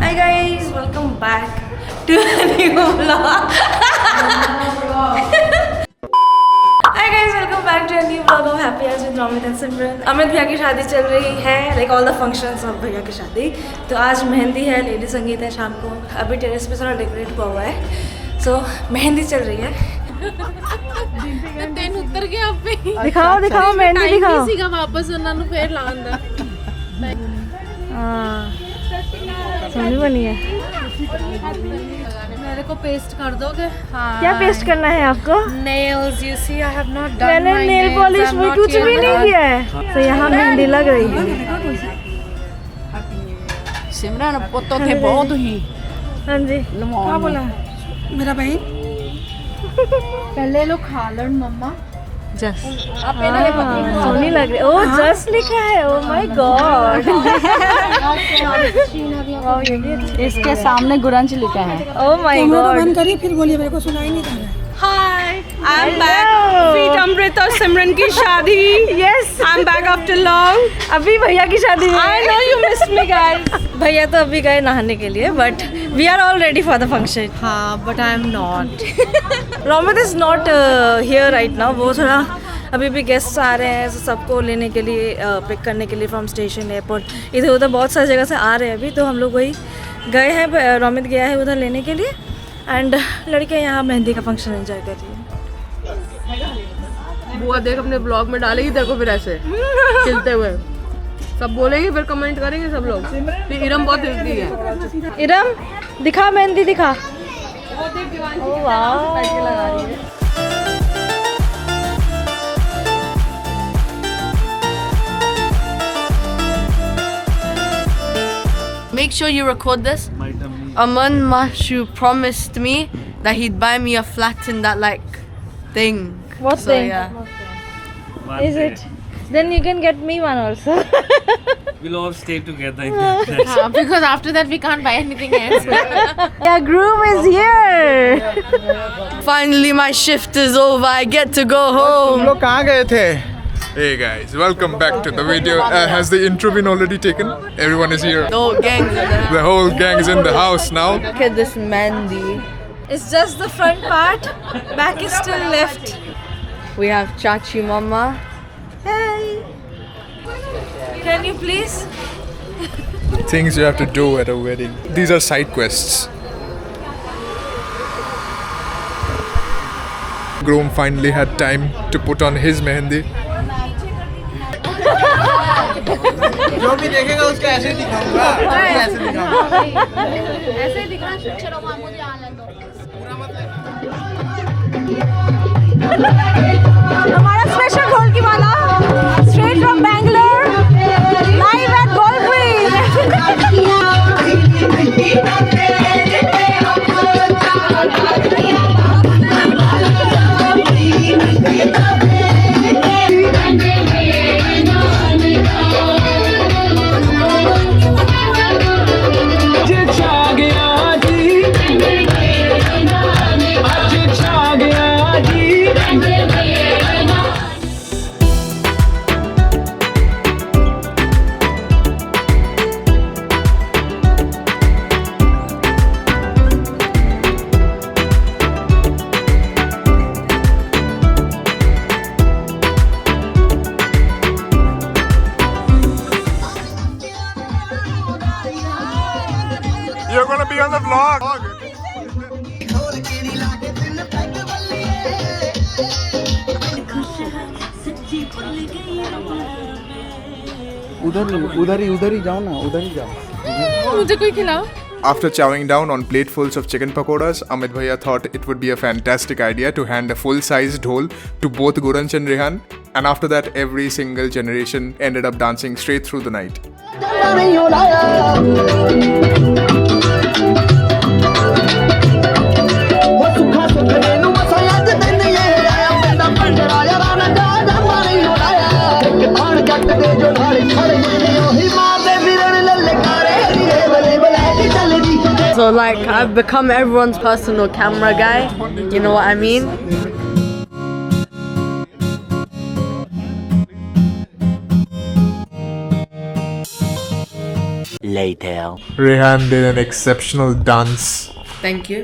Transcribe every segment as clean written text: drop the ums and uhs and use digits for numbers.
Hi guys, welcome back to a new vlog. Hi guys, welcome back to a new vlog of Happy Hours with Romit and Simran. Amit भैया की शादी चल रही है, like all the functions of भैया की शादी. तो आज मेहंदी है, लेडी संगीत है शाम को. अभी टेरेस पे सारा डेकोरेट हुआ है. So मेहंदी चल रही है. तेन उतर गया आपे दिखाओ दिखाओ मेहंदी दिखाओ. सीगा वापस ਉਹਨਾਂ ਨੂੰ ਫੇਰ ਲਾਉਣ ਦਾ. सोनी बनी है. मेरे को पेस्ट कर दोगे? हाँ. क्या पेस्ट करना है आपको? Nails, you see, I have not done मैंने my nail nails. Polish I'm में not कुछ yet भी नहीं done. किया है. तो यहाँ मेहंदी लग रही है. सिमरन पुत्तो थे बहुत ही. हाँ जी. क्या बोला? मेरा बहन. पहले लोग खा लन मम्मा. जस. सोनी लग रही. ओ जस लिखा है. Oh my God. इसके सामने गुरंच लिखा है. Oh my God. बंद करिए फिर बोलिए मेरे को सुनाई नहीं दे रहा है. Hi, I'm back. Feet Amrit और सिमरन की शादी. Yes. I'm back after long. अभी भैया की शादी में. I know you missed me, guys. भैया तो अभी गए नहाने के लिए, but we are all ready for the function. हाँ, but I'm not. Romit is not here right now. वो थोड़ा अभी भी गेस्ट्स आ रहे हैं, सबको लेने के लिए पिक करने के लिए फ्रॉम स्टेशन एयरपोर्ट इधर उधर बहुत सारी जगह से आ रहे हैं अभी. तो हम लोग वही गए हैं. रोमित गया है उधर लेने के लिए एंड लड़कियाँ यहाँ मेहंदी का फंक्शन एंजॉय कर रही हैं. बुआ देख अपने ब्लॉग में डालेगी तेरे को फिर ऐसे खिलते हुए. सब बोलेंगे फिर कमेंट करेंगे सब लोग कि इरम बहुत हिलती है. इरम दिखा मेहंदी दिखा. ओह वाह. Make sure you record this. Aman Mashu promised me that he'd buy me a flat in that like thing. What So, thing? yeah. Is it? Then you can get me one also. We'll all stay together in that. Because after that we can't buy anything else. Yeah, groom is here. Finally my shift is over. I get to go home. लोग कहाँ गए थे? Hey guys, welcome back to the video. Has the intro been already taken? Everyone is here. The whole gang's in the house. The whole gang is in the house now. Look at this Mandy. It's just the front part. Back is still left. We have Chachi Mama. Hey. Can you please? Things you have to do at a wedding. These are side quests. Groom finally had time to put on his mehendi. जो भी देखेगा उसका ऐसे दिखाऊंगा. ऐसे दिखाऊंगा. ऐसे दिखा चलो मुझे आने दो. हमारा स्पेशल ढोलकी वाला straight from Bangalore, live at You're gonna be on the vlog. उधर ही जाओ ना. उधर ही जाओ. मुझे कोई खिलाओ. After chowing down on platefuls of chicken pakoras, Amit Bhaiya thought it would be a fantastic idea to hand a full-sized dhol to both Guranch and Rehan. And after that, every single generation ended up dancing straight through the night. So like I've become everyone's personal camera guy. You know what I mean? later. Rehan did an exceptional dance Thank you.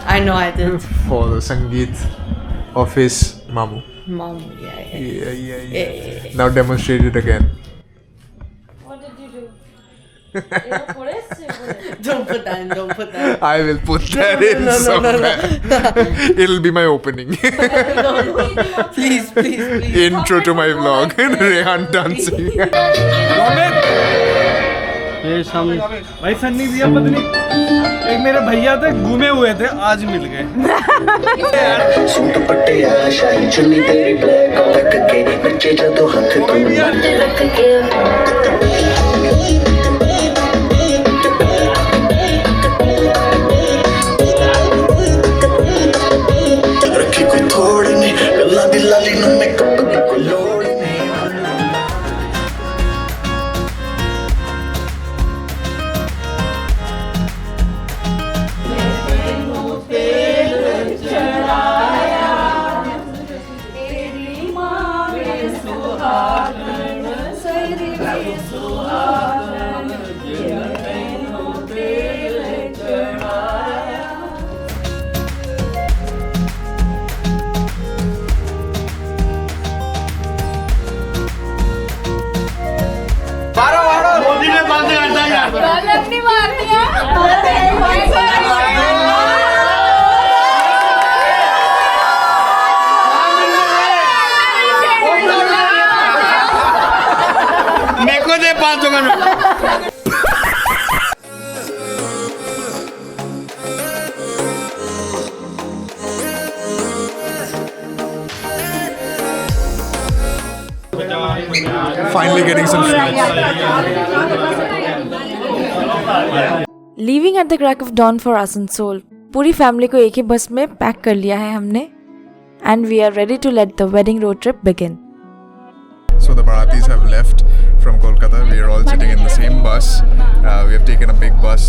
I know I did. for the Sangeet of his Mamu. Mom, yeah. Yeah. Now demonstrate it again. What did you do? Don't put that in, don't put that in. I will put that in somewhere. It'll be my opening. Please. Intro to my vlog. Rehan dancing. ये सामने भाई सन्नी दिया पत्नी एक मेरे भैया थे घूमे हुए थे आज मिल गए सूट पट्टिया शाही चुन्नी तेरी ब्लैक तक के बच्चे जदों हाथ तू रख के रखी कोई थोड़ नहीं गल्ला दी लाली नु मेकअप दी कोई लोड़ नहीं मेरे को दे 500 का note Finally getting some snacks. Leaving at the crack of dawn for Asansol. पूरी फैमिली को एक ही बस में पैक कर लिया है हमने. And we are ready to let the wedding road trip begin. So the Baratis have left from Kolkata. We are all sitting in the same bus. We have taken a big bus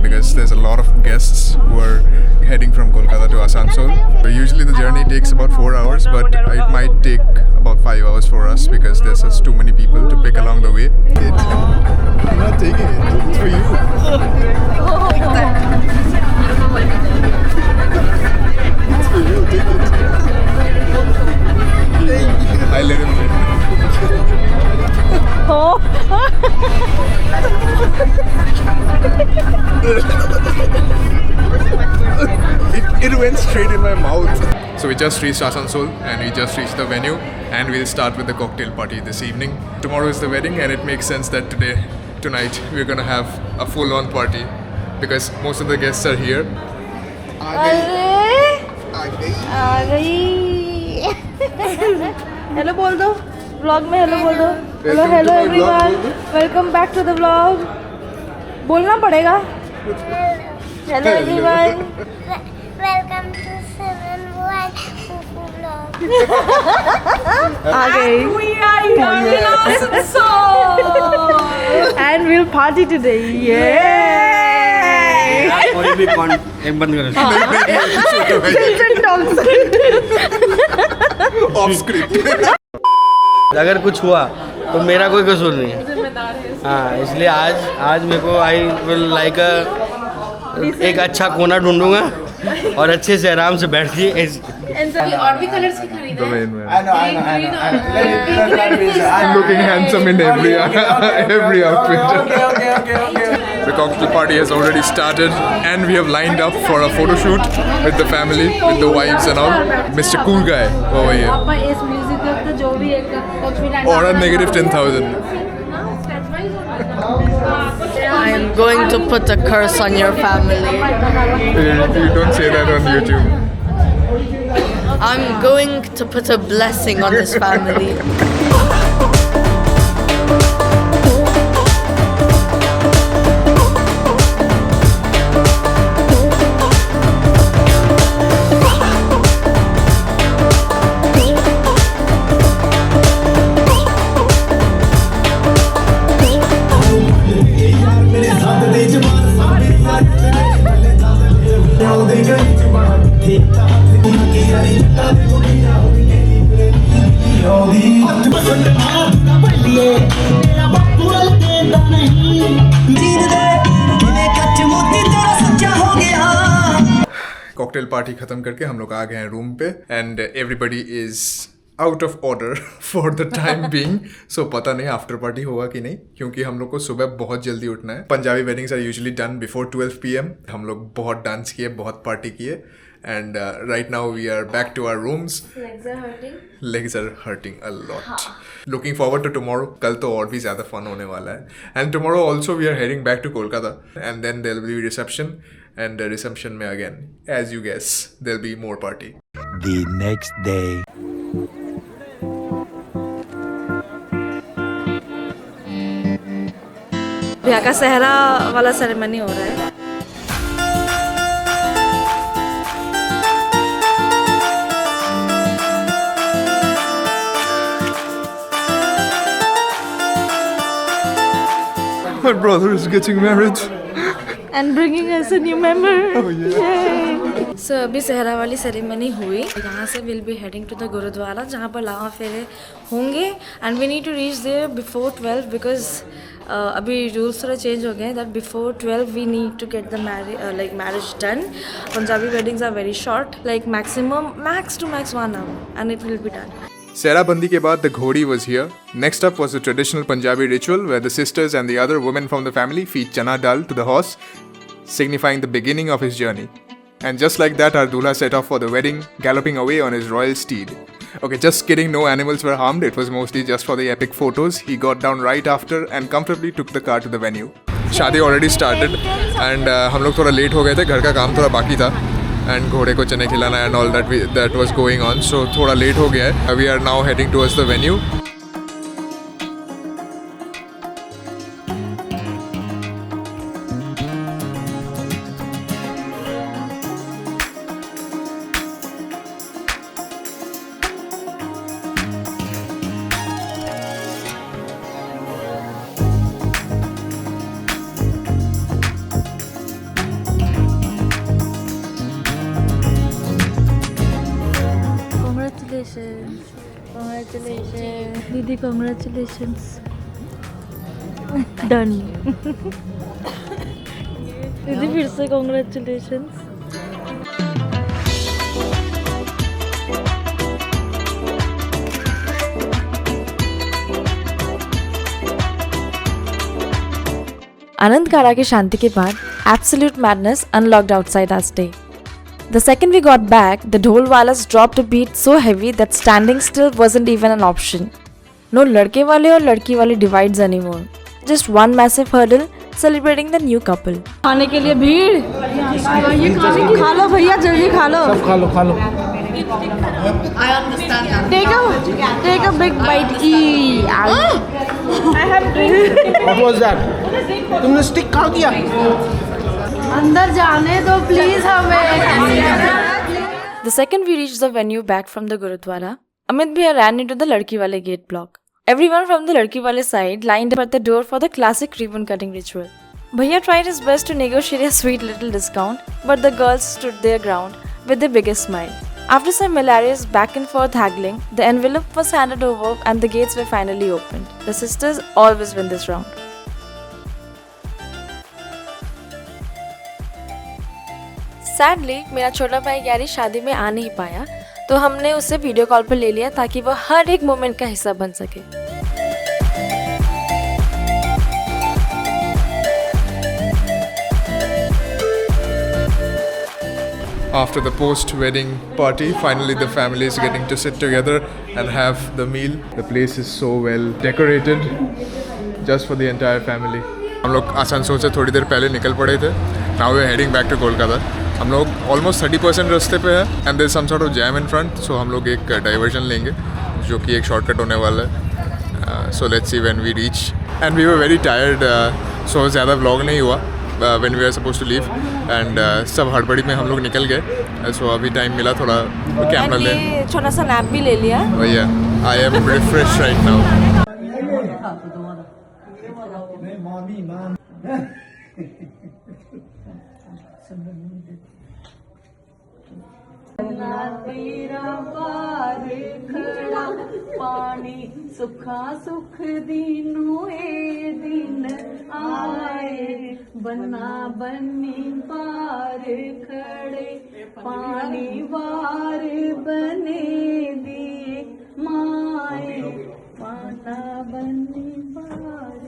because there's a lot of guests who are heading from Kolkata to Asansol. Usually the journey takes about 4 hours, but it might take about 5 hours for us because there's just too many people to pick along the way. I'm not taking it. It's for you. It's for you. Take it. I let him win. It went straight in my mouth. So we just reached Asansol and we just reached the venue and we'll start with the cocktail party this evening. Tomorrow is the wedding and it makes sense that tonight we're gonna have a full-on party because most of the guests are here. Hello बोल दो vlog में. Hello बोल दो. Hello everyone, welcome back to the vlog. बोलना पड़ेगा. Hello everyone, welcome to 7 vlog. आ गई. And will party today. और भी कौन एक बंद Off script. अगर कुछ हुआ तो मेरा कोई कसूर नहीं है. हाँ, इसलिए आज मेरे को आई विल लाइक एक अच्छा कोना ढूंढूंगा और अच्छे से आराम से बैठ के और भी कलर्स की खरीदा है. I'm looking handsome in every outfit. The cocktail party has already started and we have lined up for a photo shoot with the family, with the wives and all. Mr. Cool Guy over here. इस music का जो भी एक Or a negative 10,000. I am going to put a curse on your family. You don't say that on YouTube. I'm going to put a blessing on this family. Cocktail party खत्म करके हम लोग आ गए हैं रूम पे and everybody is out of order for the time being. So पता नहीं आफ्टर पार्टी होगा कि नहीं, क्योंकि हम लोग को सुबह बहुत जल्दी उठना है. Punjabi weddings are usually done before 12 PM. हम लोग बहुत डांस किए, बहुत पार्टी किए and right now we are back to our rooms. Legs are hurting a lot. Looking forward to tomorrow. कल तो और भी ज़्यादा fun होने वाला है. And tomorrow also we are heading back to Kolkata. And then there will be reception. And the reception में again, as you guess, there will be more party. The next day. यहाँ का सहरा वाला ceremony हो रहा है. My brother is getting married. And bringing us a new member. Oh yeah. So अभी सहरा वाली सेरेमनी हुई. यहाँ से we'll be heading to the gurdwara जहाँ पर लावा फेरे होंगे. And we need to reach there before 12 because अभी rules थोड़ा change हो गए हैं that before 12 we need to get the marriage done. Punjabi weddings are very short, like max to max 1 hour, and it will be done. Sehra Bandi ke baad the Ghodi was here. Next up was the traditional Punjabi ritual where the sisters and the other women from the family feed chana dal to the horse, signifying the beginning of his journey. And just like that, our Dulha set off for the wedding, galloping away on his royal steed. Okay, just kidding, no animals were harmed. It was mostly just for the epic photos. He got down right after and comfortably took the car to the venue. शादी already started and हम लोग थोड़ा late हो गए थे, घर का काम थोड़ा बाकी था. एंड घोड़े को चने खिलाना and all that was going on. So थोड़ा लेट हो गया है. We are now heading towards the venue. Congratulations. Didi, congratulations. Done. दीदी फिर से congratulations. आनंद कारा की शांति के बाद absolute madness unlocked outside our stay. The second we got back, the dhol walas dropped a beat so heavy that standing still wasn't even an option. No ladke wale or ladki wale divides anymore. Just one massive hurdle celebrating the new couple. खाने के लिए भीड़. ये खा लो भैया, जल्दी खा लो. सब खा लो. I understand that. Take a big bite. I have drink. What was that? तुमने स्टिक खा दिया. अंदर जाने दो प्लीज हमें. The second we reached the venue back from the Gurudwara, Amit Bhaiya ran into the Ladki Wale gate block. Everyone from the Ladki Wale side lined up at the door for the classic ribbon cutting ritual. Bhaiya tried his best to negotiate a sweet little discount, but the girls stood their ground with the biggest smile. After some hilarious back and forth haggling, the envelope was handed over and the gates were finally opened. The sisters always win this round. Sadly, मेरा छोटा भाई Gary शादी में आ नहीं पाया, तो हमने उसे वीडियो कॉल पर ले लिया ताकि वह हर एक मोमेंट का हिस्सा बन सके. After the post-wedding party, finally the family is getting to sit together and have the meal. The place is so well decorated, just for the entire family. हम लोग आसनसोल से थोड़ी देर पहले निकल पड़े थे. Now we are heading back to Kolkata. हम लोग ऑलमोस्ट 30% रास्ते पे है and there some sort of jam in front. So हम लोग एक डाइवर्जन लेंगे जो कि एक शॉर्टकट होने वाला है. So let's see when we reach. And we were very tired, so ज़्यादा व्लॉग नहीं हुआ when we are suppose to leave. And सब हड़बड़ी में हम लोग निकल गए. सो अभी टाइम मिला थोड़ा कैमरा ले, छोटा सा नैप भी ले लिया. भैया I am refresh right now. तेरा पार खड़ा पानी सुखा सुख दीनू ए दिन आए, बन्ना बन्नी पार खड़े, पानी वार बने दिए माए, बन्ना बन्नी पार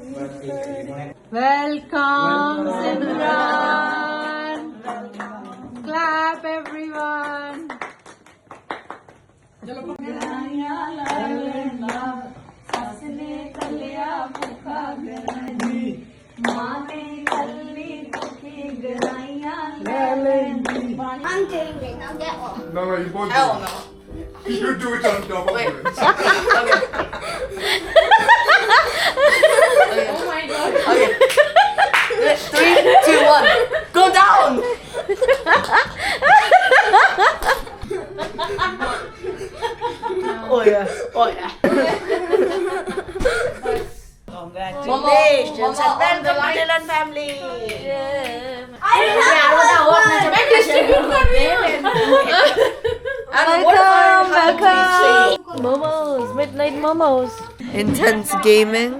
खड़े. Welcome, Simran. Clap, everyone. ससने कलिया भूखा गराई, माँ ने कल्ली भूखी गराइया लैलेंदी. I'm doing it. Now get off. No, you both Hell do. no. You do it on top of it. Oh my god. Okay. 3, 2, 1. Go down. Oh yeah. Oh yeah. Congratulations and welcome to Dylan family. Welcome. Momos, midnight momos. Intense gaming.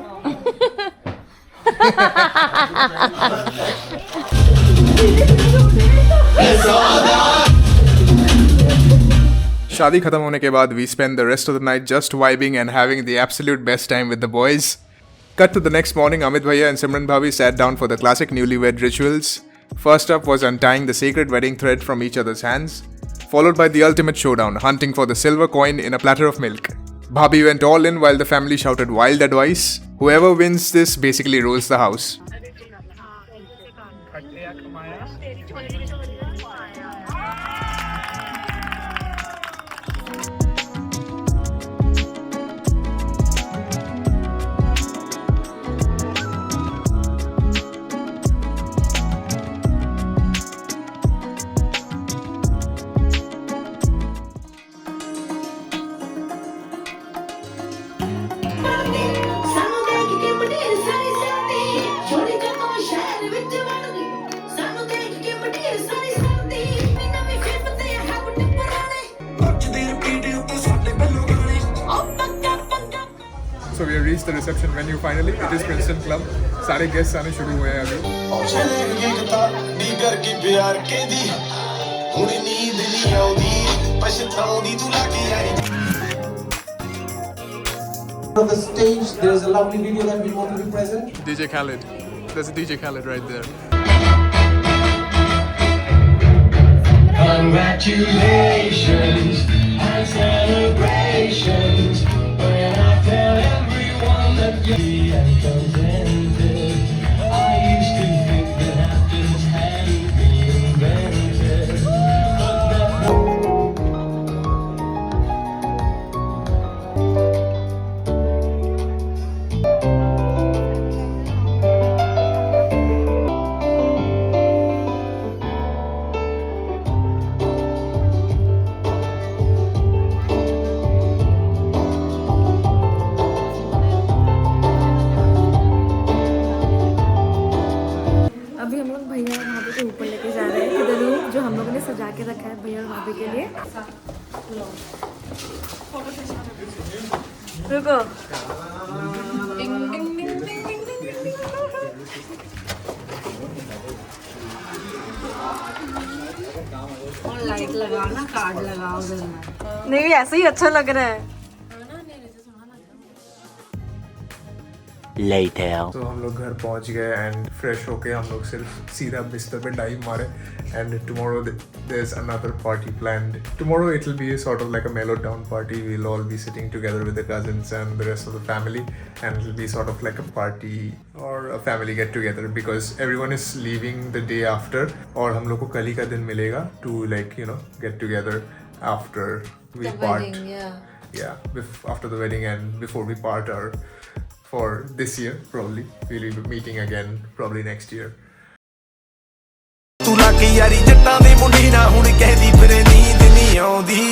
शादी खत्म होने के बाद we spend the rest of the night just vibing and having the absolute best time with the boys. Cut to the next morning, Amit Bhaiya and Simran Bhabi sat down for the classic newlywed rituals. First up was untying the sacred wedding thread from each other's hands, followed by the ultimate showdown, hunting for the silver coin in a platter of milk. Bhabi went all in while the family shouted wild advice. Whoever wins this basically rules the house. So we have reached the reception venue finally. It is Princeton Club. सारे guests आने शुरू हुए हैं अभी. On the stage, there is a lovely video that we want to be present. DJ Khaled. There's a DJ Khaled right there. Congratulations and celebrations. When I tell everyone that you're contented, I used to think that happiness hadn't been invented. But अभी हम लोग भैया और भाभी के ऊपर लेके जा रहे हैं कि रूम जो हम लोगों ने सजा के रखा है भैया और भाभी के लिए. रुको. लाइट लगाओ ना, कार्ड लगाओ उधर में. नहीं ऐसे ही अच्छा लग रहा है. Later. तो हम लोग घर पहुंच गए एंड फ्रेश होके हम लोग सिर्फ सीधा बिस्तर पे डाइव मारे and tomorrow there is another party planned. Tomorrow it will be a sort of like a mellow down party. We'll all be sitting together with the cousins and the rest of the family and it will be sort of like a party or a family get together because everyone is leaving the day after और हम लोग को कल ही का दिन मिलेगा to like you know get together after we part. After the wedding and before we part our for this year probably we'll be meeting again probably next year. ਤੂੰ ਲੱਗ ਯਾਰੀ ਜੱਟਾਂ ਦੀ ਮੁੰਡੀ ਨਾ ਹੁਣ ਕਹਿੰਦੀ ਫਿਰੇ ਨੀਂਦ ਨਹੀਂ ਆਉਂਦੀ